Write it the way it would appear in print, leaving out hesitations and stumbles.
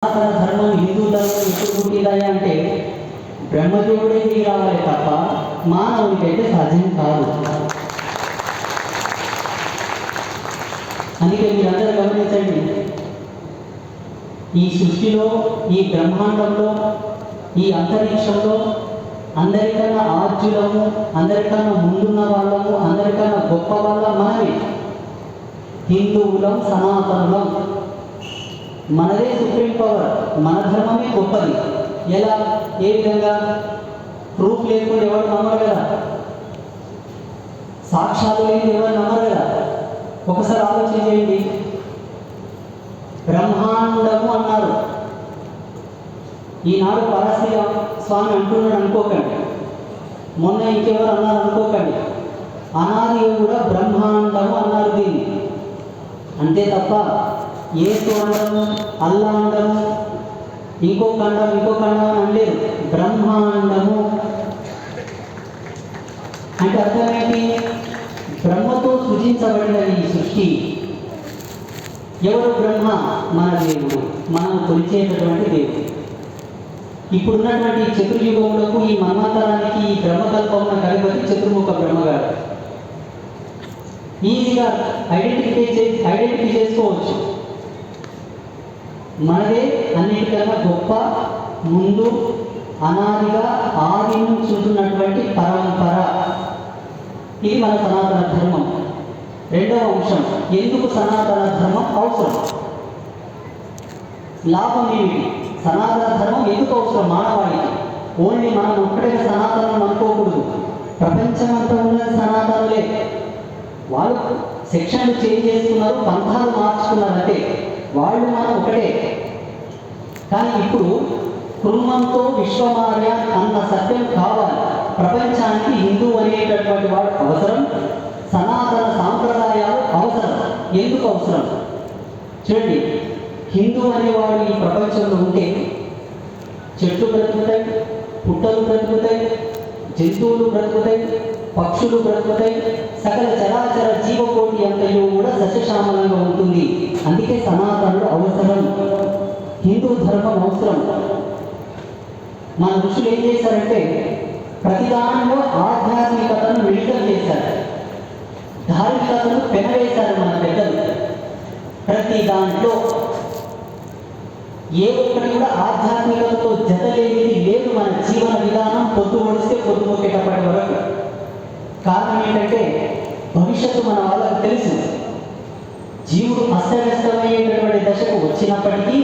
సనాతన ధర్మం హిందూ ధర్మం ఎప్పుడు పుట్టిందాయి అంటే బ్రహ్మదేవుడే దిగి రావాలి తప్ప మానవునికైతే సాధ్యం కాదు. అందుకే మీరందరూ గమనించండి, ఈ సృష్టిలో, ఈ బ్రహ్మాండంలో, ఈ అంతరిక్షంలో అందరికన్నా ఆద్యులము, అందరికన్నా ముందున్న వాళ్ళము, అందరికన్నా గొప్ప వాళ్ళ మనమే. హిందువులం, సనాతనులం. మనదే సుప్రీం పవర్, మన ధర్మమే గొప్పది. ఎలా, ఏ విధంగా? ప్రూఫ్ లేకుండా ఎవరు నమ్మరు కదా, సాక్ష్యాలు లేని ఎవరు నమ్మరు కదా. ఒకసారి ఆలోచన చేయండి. బ్రహ్మాండము అన్నారు, ఈనాడు పరశ్రీ స్వామి అంటున్నాడు అనుకోకండి, మొన్న ఇంకెవరు అన్నారు అనుకోకండి. అనాది కూడా బ్రహ్మాండము అన్నారు దీన్ని, అంతే తప్ప ఏసు అండము, అల్లా అండము, ఇంకో ఖండం అని అనలేదు. బ్రహ్మాండము అంటే అర్థమేంటి? బ్రహ్మతో సృజించబడిన ఈ సృష్టి. ఎవరు బ్రహ్మ? మన దేవుడు, మనం కొలిచేటటువంటి దేవుడు. ఇప్పుడున్నటువంటి చతుర్యుగములకు, ఈ మన్వంతరానికి, ఈ బ్రహ్మకల్పమున కలిపి చతుర్ముఖ బ్రహ్మగారు ఈజీగా ఐడెంటిఫై చేసుకోవచ్చు. మనదే అన్నిటికన్నా గొప్ప, ముందు అనాదిగా ఆది నుంచి ఉంటున్నటువంటి పరంపర. ఇది మన సనాతన ధర్మం. రెండవ అంశం, ఎందుకు సనాతన ధర్మం అవసరం? లాభం ఏమిటి? సనాతన ధర్మం ఎందుకు అవసరం మానవాళికి? ఓన్లీ మనం ఒక్కడే సనాతనం అనుకోకూడదు. ప్రపంచమంతా ఉన్నది సనాతనులే. వాళ్ళు సెక్షన్లు చేంజ్ చేసుకున్నారు, పంథాలు మార్చుకున్నారంటే వాళ్ళు మనం ఒకటే. కానీ ఇప్పుడు కుర్మంతో విశ్వమార్య అన్న సత్యం కావాలి. ప్రపంచానికి హిందూ అనేటటువంటి వాడు అవసరం, సనాతన సాంప్రదాయాలు అవసరం. ఎందుకు అవసరం? చూడండి, హిందూ అనేవాడు ఈ ప్రపంచంలో ఉంటే చెట్లు బ్రతుకుతాయి, పుట్టలు బ్రతుకుతాయి, జంతువులు బ్రతుకుతాయి, పక్షులు బ్రతుకుతాయి, సకల చరాచర జీవకోటి అంతయు కూడా సస్యశ్యామలంగా ఉంటుంది. అందుకే సనాతనుడు అవసరం, హిందూ ధర్మం అవసరం. మన ఋషులు ఏం చేశారంటే ప్రతి దానిలో ఆధ్యాత్మికతను మిళితం చేశారు, ధార్మికతను పెనవేశారు మన పెద్దలు. ప్రతి దాంట్లో ఏ ఒక్కటి కూడా ఆధ్యాత్మికతతో జతలేనిది లేదు. మన జీవన విధానం పొద్దు ఒడిస్తే పొద్దు మొక్కేటప్పటి వరకు. కారణం ఏంటంటే భవిష్యత్తు మన వాళ్ళకు తెలుసు. జీవుడు అస్తవ్యస్తమయ్యేటటువంటి దశకు వచ్చినప్పటికీ